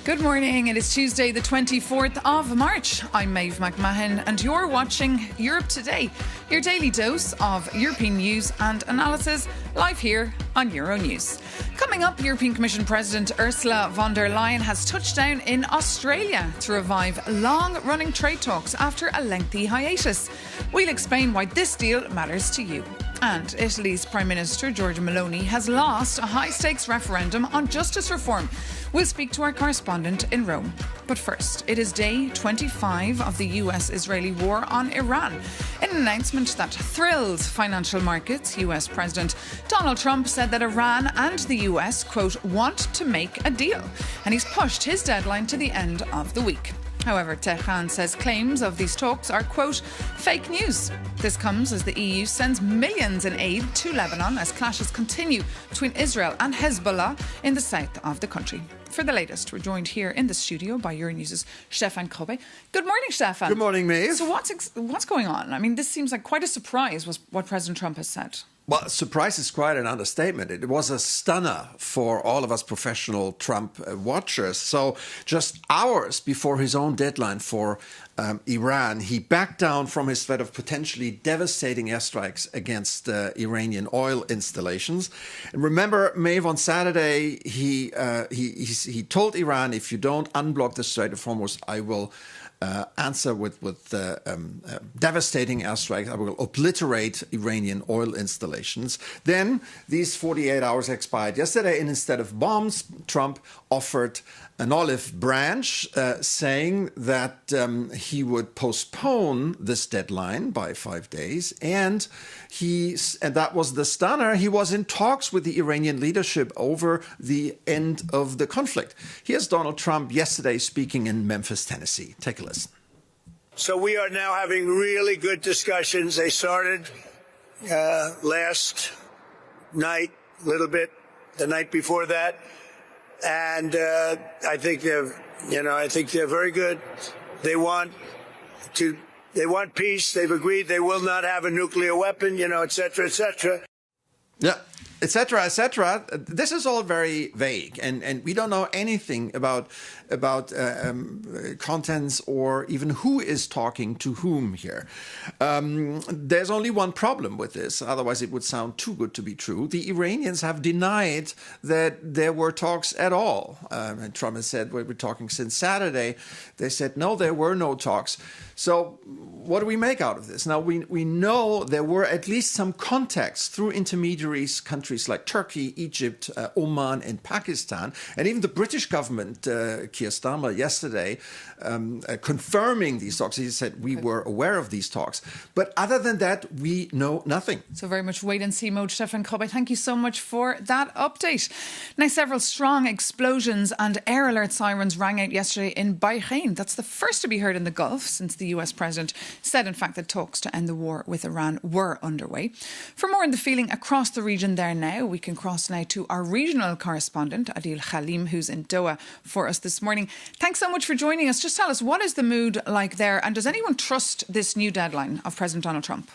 Good morning. It is Tuesday, the 24th of March. I'm Maeve McMahon, and you're watching Europe Today, your daily dose of European news and analysis, live here on Euronews. Coming up, European Commission President Ursula von der Leyen has touched down in Australia to revive long-running trade talks after a lengthy hiatus. We'll explain why this deal matters to you. And Italy's Prime Minister Giorgia Méloni has lost a high-stakes referendum on justice reform. We'll speak to our correspondent in Rome. But first, it is day 25 of the US-Israeli war on Iran. In an announcement that thrilled financial markets, US President Donald Trump said that Iran and the US, quote, want to make a deal. And he's pushed his deadline to the end of the week. However, Tehran says claims of these talks are, quote, fake news. This comes as the EU sends millions in aid to Lebanon as clashes continue between Israel and Hezbollah in the south of the country. For the latest, we're joined here in the studio by Euronews' Stefan Kobe. Good morning, Stefan. Good morning, Maeve. So what's going on? I mean, this seems like quite a surprise, was what President Trump has said. Well, surprise is quite an understatement. It was a stunner for all of us professional Trump watchers. So just hours before his own deadline for Iran, he backed down from his threat of potentially devastating airstrikes against Iranian oil installations. And remember, Maeve, on Saturday, he told Iran, if you don't unblock the Strait of Hormuz, I will answer with devastating airstrikes. I will obliterate Iranian oil installations. Then these 48 hours expired yesterday, and instead of bombs, Trump offered an olive branch, saying that he would postpone this deadline by 5 days. And that was the stunner. He was in talks with the Iranian leadership over the end of the conflict. Here's Donald Trump yesterday speaking in Memphis, Tennessee. Take a listen. So we are now having really good discussions. They started last night, a little bit, the night before that. And I think they're very good. They want peace. They've agreed they will not have a nuclear weapon, et cetera, et cetera. Yeah, et cetera, et cetera. This is all very vague, and we don't know anything about contents or even who is talking to whom here. There's only one problem with this, otherwise it would sound too good to be true. The Iranians have denied that there were talks at all. And Trump has said, we're talking since Saturday. They said, no, there were no talks. So what do we make out of this? Now, we know there were at least some contacts through intermediaries, countries like Turkey, Egypt, Oman, and Pakistan, and even the British government, Keir Starmer, yesterday, confirming these talks. He said, we were aware of these talks. But other than that, we know nothing. So very much wait-and-see mode, Stefan Kobe. Thank you so much for that update. Now, several strong explosions and air alert sirens rang out yesterday in Bahrain. That's the first to be heard in the Gulf since the US president said, in fact, that talks to end the war with Iran were underway. For more on the feeling across the region there now, we can cross now to our regional correspondent, Adil Khalim, who's in Doha for us this morning. Thanks so much for joining us. Just tell us, what is the mood like there? And does anyone trust this new deadline of President Donald Trump?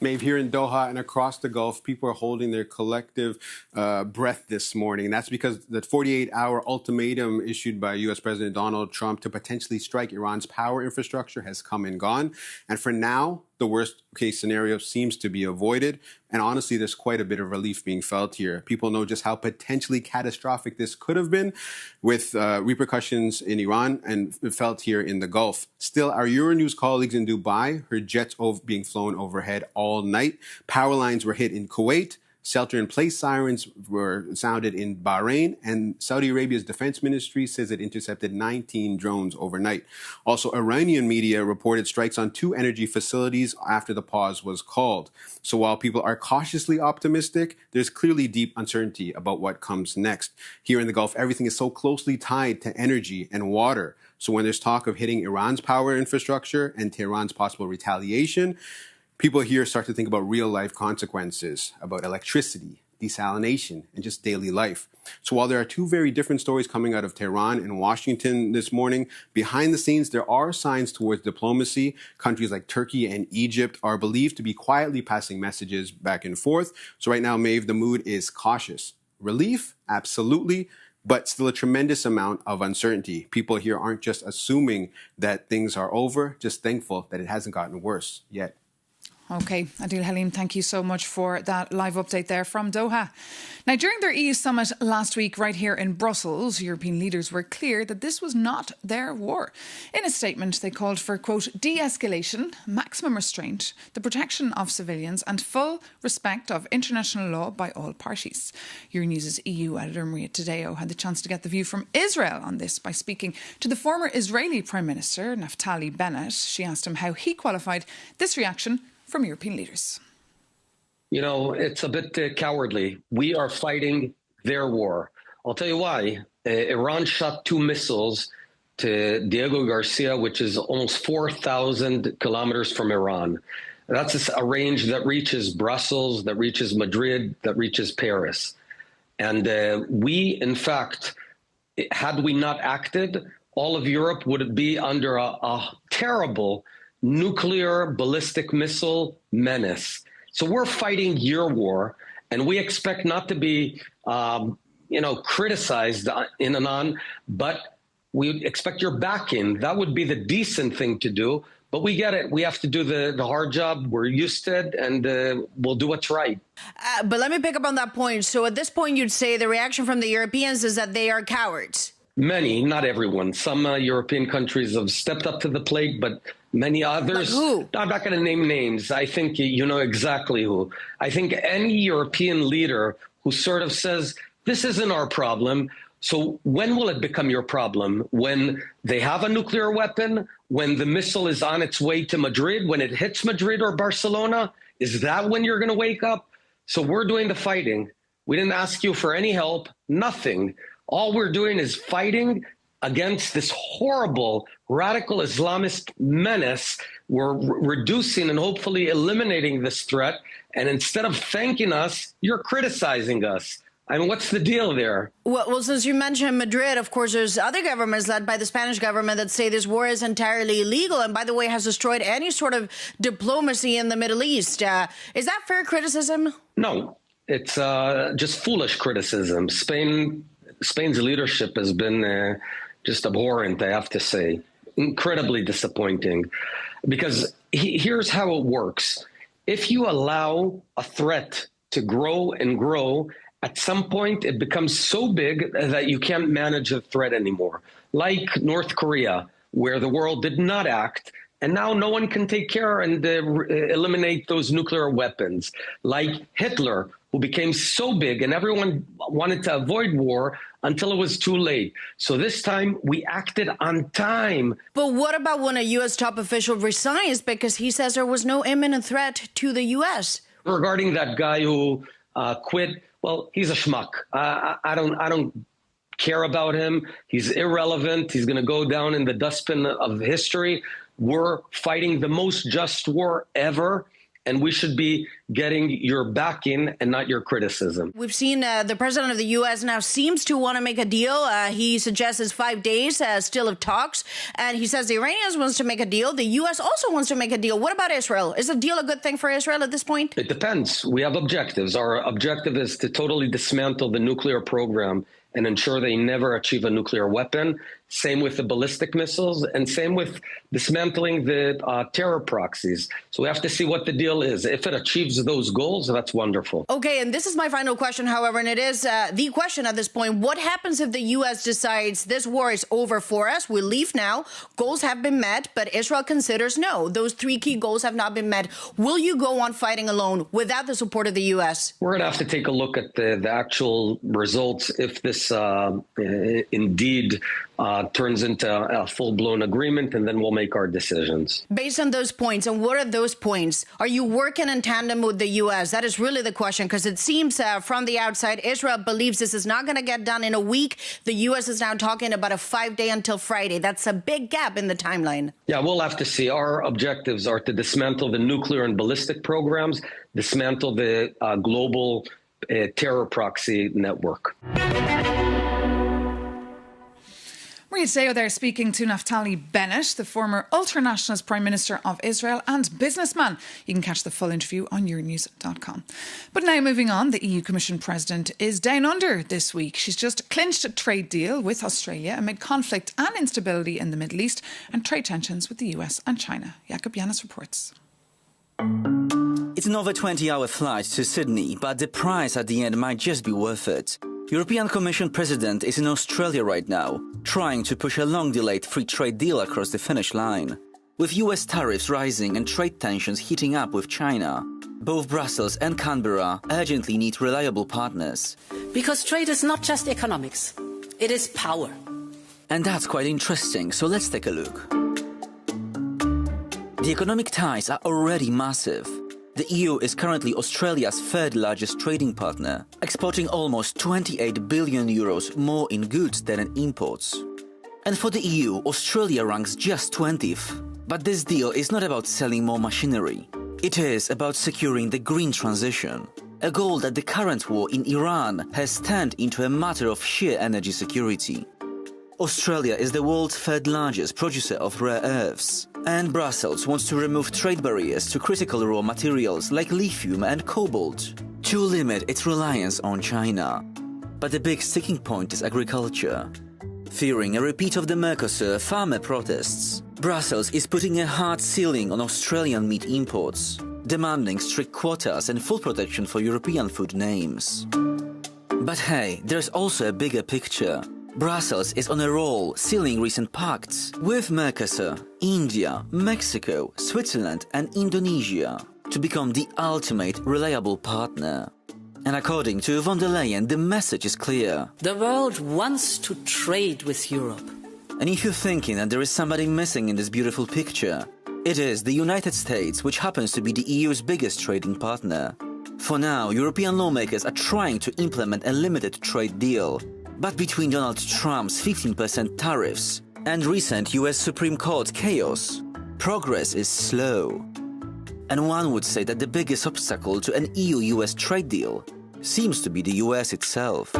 Maeve, here in Doha and across the Gulf, people are holding their collective breath this morning. And that's because the 48-hour ultimatum issued by U.S. President Donald Trump to potentially strike Iran's power infrastructure has come and gone. And for now, the worst-case scenario seems to be avoided. And honestly, there's quite a bit of relief being felt here. People know just how potentially catastrophic this could have been, with repercussions in Iran and felt here in the Gulf. Still, our Euronews colleagues in Dubai heard jets being flown overhead all night. Power lines were hit in Kuwait. Shelter-in-place sirens were sounded in Bahrain, and Saudi Arabia's defense ministry says it intercepted 19 drones overnight. Also, Iranian media reported strikes on 2 energy facilities after the pause was called. So while people are cautiously optimistic, there's clearly deep uncertainty about what comes next. Here in the Gulf, everything is so closely tied to energy and water. So when there's talk of hitting Iran's power infrastructure and Tehran's possible retaliation, people here start to think about real-life consequences, about electricity, desalination, and just daily life. So while there are two very different stories coming out of Tehran and Washington this morning, behind the scenes, there are signs towards diplomacy. Countries like Turkey and Egypt are believed to be quietly passing messages back and forth. So right now, Maeve, the mood is cautious. Relief? Absolutely. But still a tremendous amount of uncertainty. People here aren't just assuming that things are over, just thankful that it hasn't gotten worse yet. OK, Adil Halim, thank you so much for that live update there from Doha. Now, during their EU summit last week right here in Brussels, European leaders were clear that this was not their war. In a statement, they called for, quote, de-escalation, maximum restraint, the protection of civilians and full respect of international law by all parties. Yuroniews's EU editor Maria Tadeo had the chance to get the view from Israel on this by speaking to the former Israeli Prime Minister, Naftali Bennett. She asked him how he qualified this reaction from European leaders. You know, it's a bit cowardly. We are fighting their war. I'll tell you why. Iran shot 2 missiles to Diego Garcia, which is almost 4,000 kilometers from Iran. That's a range that reaches Brussels, that reaches Madrid, that reaches Paris. And we, in fact, had we not acted, all of Europe would be under a terrible nuclear ballistic missile menace. So we're fighting your war, and we expect not to be, criticized in and on, but we expect your backing. That would be the decent thing to do. But we get it. We have to do the hard job. We're used to it, and we'll do what's right. But let me pick up on that point. So at this point, you'd say the reaction from the Europeans is that they are cowards. Many, not everyone. Some European countries have stepped up to the plate, but many others. Like who? I'm not going to name names. I think you know exactly who. I think any European leader who sort of says, this isn't our problem. So when will it become your problem? When they have a nuclear weapon? When the missile is on its way to Madrid? When it hits Madrid or Barcelona? Is that when you're going to wake up? So we're doing the fighting. We didn't ask you for any help, nothing. All we're doing is fighting against this horrible radical Islamist menace. We're reducing and hopefully eliminating this threat. And instead of thanking us, you're criticizing us. I mean, what's the deal there? Well, since you mentioned Madrid, of course, there's other governments led by the Spanish government that say this war is entirely illegal and, by the way, has destroyed any sort of diplomacy in the Middle East. Is that fair criticism? No, it's just foolish criticism. Spain's leadership has been just abhorrent, I have to say. Incredibly disappointing. Because here's how it works. If you allow a threat to grow and grow, at some point it becomes so big that you can't manage the threat anymore. Like North Korea, where the world did not act, and now no one can take care and eliminate those nuclear weapons. Like Hitler, who became so big and everyone wanted to avoid war until it was too late. So this time we acted on time. But what about when a U.S. top official resigns because he says there was no imminent threat to the U.S.? Regarding that guy who quit, well, he's a schmuck. I don't care about him. He's irrelevant. He's going to go down in the dustbin of history. We're fighting the most just war ever, and we should be getting your backing and not your criticism. We've seen the president of the U.S. now seems to want to make a deal. He suggests it's 5 days still of talks, and he says the Iranians wants to make a deal. The U.S. also wants to make a deal. What about Israel? Is a deal a good thing for Israel at this point? It depends. We have objectives. Our objective is to totally dismantle the nuclear program and ensure they never achieve a nuclear weapon. Same with the ballistic missiles, and same with dismantling the terror proxies. So we have to see what the deal is. If it achieves those goals, that's wonderful. Okay, and this is my final question, however, and it is the question at this point. What happens if the U.S. decides this war is over for us? We leave now. Goals have been met, but Israel considers no. Those 3 key goals have not been met. Will you go on fighting alone without the support of the U.S.? We're going to have to take a look at the actual results if this indeed turns into a full-blown agreement, and then we'll make our decisions. Based on those points, and what are those points? Are you working in tandem with the U.S.? That is really the question, because it seems from the outside, Israel believes this is not going to get done in a week. The U.S. is now talking about a 5-day until Friday. That's a big gap in the timeline. Yeah, we'll have to see. Our objectives are to dismantle the nuclear and ballistic programs, dismantle the global terror proxy network. Maria Deo there speaking to Naftali Bennett, the former ultra-nationalist Prime Minister of Israel and businessman. You can catch the full interview on yuroniws.com. But now moving on, the EU Commission President is down under this week. She's just clinched a trade deal with Australia amid conflict and instability in the Middle East and trade tensions with the US and China. Jakob Yanis reports. It's an over 20-hour flight to Sydney, but the price at the end might just be worth it. European Commission President is in Australia right now, trying to push a long-delayed free trade deal across the finish line. With US tariffs rising and trade tensions heating up with China, both Brussels and Canberra urgently need reliable partners. Because trade is not just economics, it is power. And that's quite interesting, so let's take a look. The economic ties are already massive. The EU is currently Australia's third largest trading partner, exporting almost 28 billion euros more in goods than in imports. And for the EU, Australia ranks just 20th. But this deal is not about selling more machinery. It is about securing the green transition, a goal that the current war in Iran has turned into a matter of sheer energy security. Australia is the world's third largest producer of rare earths, and Brussels wants to remove trade barriers to critical raw materials like lithium and cobalt to limit its reliance on China. But the big sticking point is agriculture. Fearing a repeat of the Mercosur farmer protests, Brussels is putting a hard ceiling on Australian meat imports, demanding strict quotas and full protection for European food names. But hey, there's also a bigger picture. Brussels is on a roll, sealing recent pacts with Mercosur, India, Mexico, Switzerland and Indonesia to become the ultimate reliable partner. And according to von der Leyen, the message is clear. The world wants to trade with Europe. And if you're thinking that there is somebody missing in this beautiful picture, it is the United States, which happens to be the EU's biggest trading partner. For now, European lawmakers are trying to implement a limited trade deal. But between Donald Trump's 15% tariffs and recent US Supreme Court chaos, progress is slow. And one would say that the biggest obstacle to an EU-US trade deal seems to be the US itself.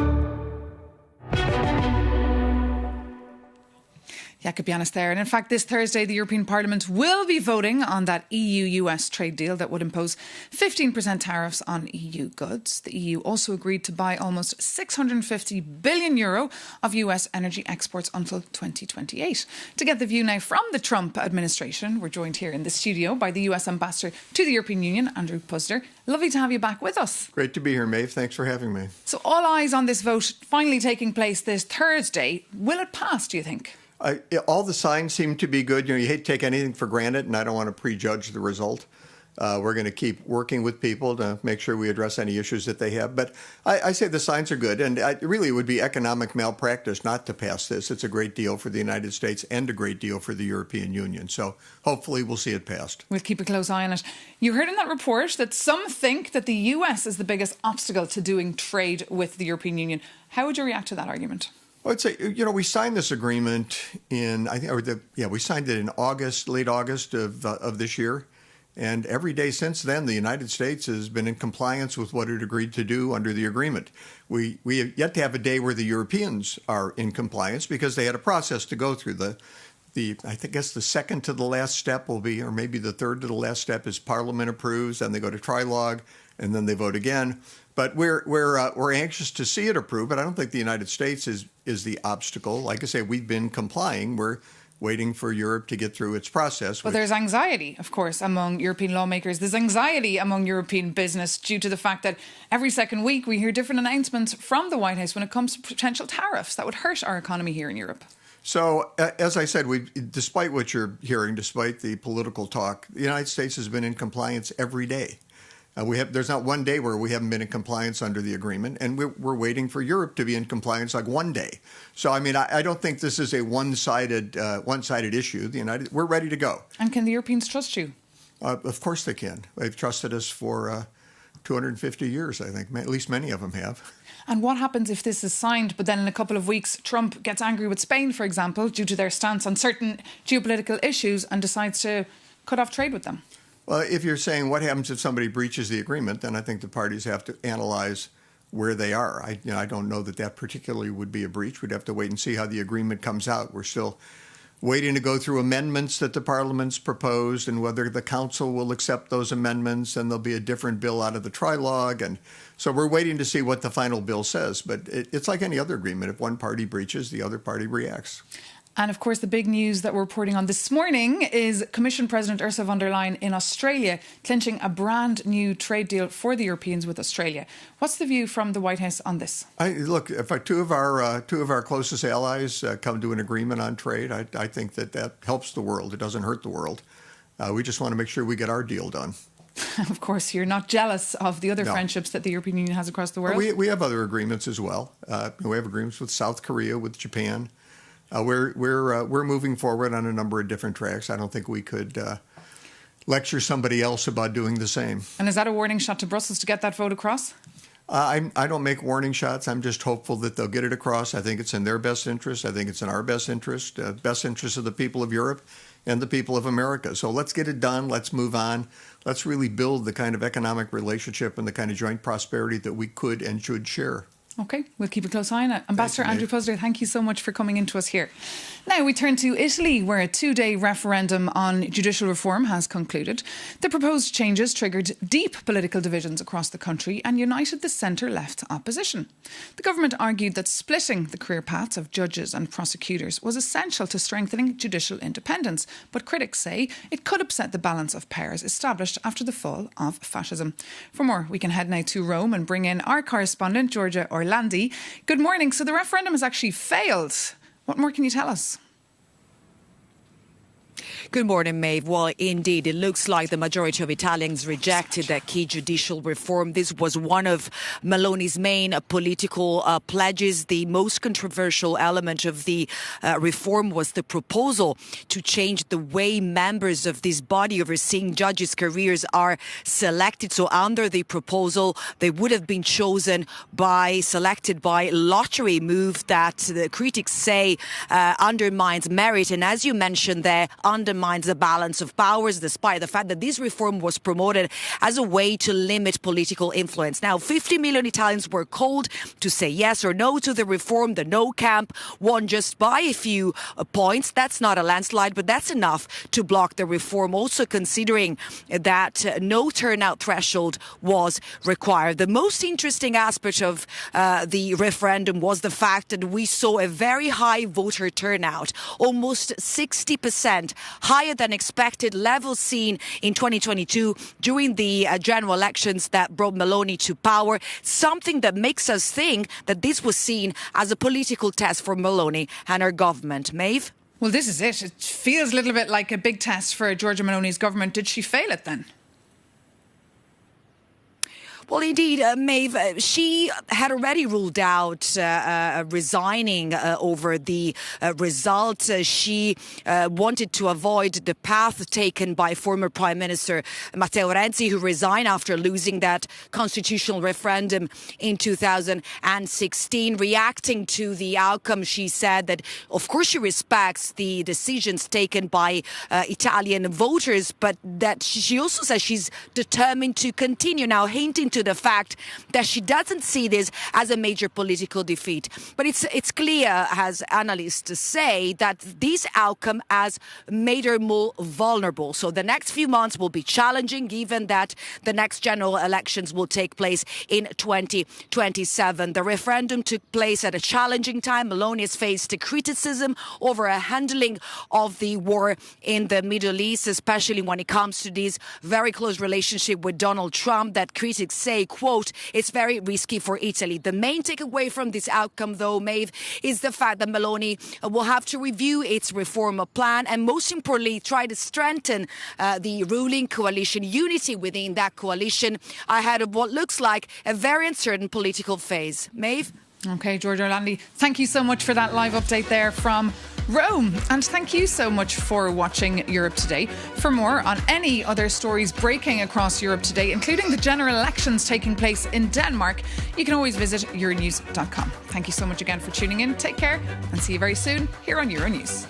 Jakob Yanis there. And in fact, this Thursday, the European Parliament will be voting on that EU-US trade deal that would impose 15% tariffs on EU goods. The EU also agreed to buy almost €650 billion of US energy exports until 2028. To get the view now from the Trump administration, we're joined here in the studio by the US Ambassador to the European Union, Andrew Puzder. Lovely to have you back with us. Great to be here, Maeve. Thanks for having me. So all eyes on this vote finally taking place this Thursday. Will it pass, do you think? All the signs seem to be good. You hate to take anything for granted, and I don't want to prejudge the result. We're going to keep working with people to make sure we address any issues that they have. But I say the signs are good, and it really would be economic malpractice not to pass this. It's a great deal for the United States and a great deal for the European Union. So hopefully we'll see it passed. We'll keep a close eye on it. You heard in that report that some think that the US is the biggest obstacle to doing trade with the European Union. How would you react to that argument? Well, I'd say, we signed this agreement we signed it in August, late August of this year. And every day since then, the United States has been in compliance with what it agreed to do under the agreement. We have yet to have a day where the Europeans are in compliance because they had a process to go through. I guess the second to the last step will be, or maybe the third to the last step is Parliament approves, and they go to trilogue, and then they vote again. But we're anxious to see it approved, but I don't think the United States is the obstacle. Like I say, we've been complying. We're waiting for Europe to get through its process. But there's anxiety, of course, among European lawmakers. There's anxiety among European business due to the fact that every second week we hear different announcements from the White House when it comes to potential tariffs that would hurt our economy here in Europe. So, as I said, despite what you're hearing, despite the political talk, the United States has been in compliance every day. There's not one day where we haven't been in compliance under the agreement, and we're waiting for Europe to be in compliance like one day. So, I don't think this is a one-sided issue. We're ready to go. And can the Europeans trust you? Of course they can. They've trusted us for 250 years, I think. At least many of them have. And what happens if this is signed, but then in a couple of weeks, Trump gets angry with Spain, for example, due to their stance on certain geopolitical issues and decides to cut off trade with them? Well, if you're saying what happens if somebody breaches the agreement, then I think the parties have to analyze where they are. I don't know that particularly would be a breach. We'd have to wait and see how the agreement comes out. We're still waiting to go through amendments that the Parliament's proposed and whether the Council will accept those amendments, and there'll be a different bill out of the trilogue. And so we're waiting to see what the final bill says. But it's like any other agreement. If one party breaches, the other party reacts. And of course, the big news that we're reporting on this morning is Commission President Ursula von der Leyen in Australia clinching a brand new trade deal for the Europeans with Australia. What's the view from the White House on this? Look, if two of our closest allies come to an agreement on trade, I think that helps the world. It doesn't hurt the world. We just want to make sure we get our deal done. Of course, you're not jealous of the other friendships that the European Union has across the world. We have other agreements as well. We have agreements with South Korea, with Japan. We're moving forward on a number of different tracks. I don't think we could lecture somebody else about doing the same. And is that a warning shot to Brussels to get that vote across? I don't make warning shots. I'm just hopeful that they'll get it across. I think it's in their best interest. I think it's in our best interest of the people of Europe and the people of America. So let's get it done. Let's move on. Let's really build the kind of economic relationship and the kind of joint prosperity that we could and should share. OK, we'll keep a close eye on it. Ambassador Andrew Puzder, thank you so much for coming into us here. Now we turn to Italy, where a 2-day referendum on judicial reform has concluded. The proposed changes triggered deep political divisions across the country and united the centre-left opposition. The government argued that splitting the career paths of judges and prosecutors was essential to strengthening judicial independence, but critics say it could upset the balance of powers established after the fall of fascism. For more, we can head now to Rome and bring in our correspondent, Georgia Orlandi. Good morning. So the referendum has actually failed. What more can you tell us? Good morning, Maeve. Well, indeed, it looks like the majority of Italians rejected that key judicial reform. This was one of Méloni's main political pledges. The most controversial element of the reform was the proposal to change the way members of this body overseeing judges' careers are selected. So under the proposal, they would have been selected by lottery, move that the critics say undermines merit. And as you mentioned there, undermines the balance of powers, despite the fact that this reform was promoted as a way to limit political influence. Now, 50 million Italians were called to say yes or no to the reform. The no camp won just by a few points. That's not a landslide, but that's enough to block the reform, also considering that no turnout threshold was required. The most interesting aspect of the referendum was the fact that we saw a very high voter turnout, almost 60%, higher than expected, levels seen in 2022 during the general elections that brought Méloni to power, something that makes us think that this was seen as a political test for Méloni and her government. Maeve? Well, this is it. It feels a little bit like a big test for Giorgia Meloni's government. Did she fail it then? Well, indeed, Maeve, she had already ruled out resigning over the result. She wanted to avoid the path taken by former Prime Minister Matteo Renzi, who resigned after losing that constitutional referendum in 2016. Reacting to the outcome, she said that, of course, she respects the decisions taken by Italian voters, but that she also says she's determined to continue, now hinting to the fact that she doesn't see this as a major political defeat. But it's clear, as analysts say, that this outcome has made her more vulnerable. So the next few months will be challenging, given that the next general elections will take place in 2027. The referendum took place at a challenging time. Méloni has faced criticism over her handling of the war in the Middle East, especially when it comes to this very close relationship with Donald Trump that critics say, quote, it's very risky for Italy. The main takeaway from this outcome, though, Maeve, is the fact that Méloni will have to review its reform plan and, most importantly, try to strengthen the ruling coalition, unity within that coalition ahead of what looks like a very uncertain political phase. Maeve? OK, Georgia Orlandi, thank you so much for that live update there from Rome. And thank you so much for watching Europe Today. For more on any other stories breaking across Europe today, including the general elections taking place in Denmark, you can always visit Euronews.com. Thank you so much again for tuning in. Take care and see you very soon here on Euronews.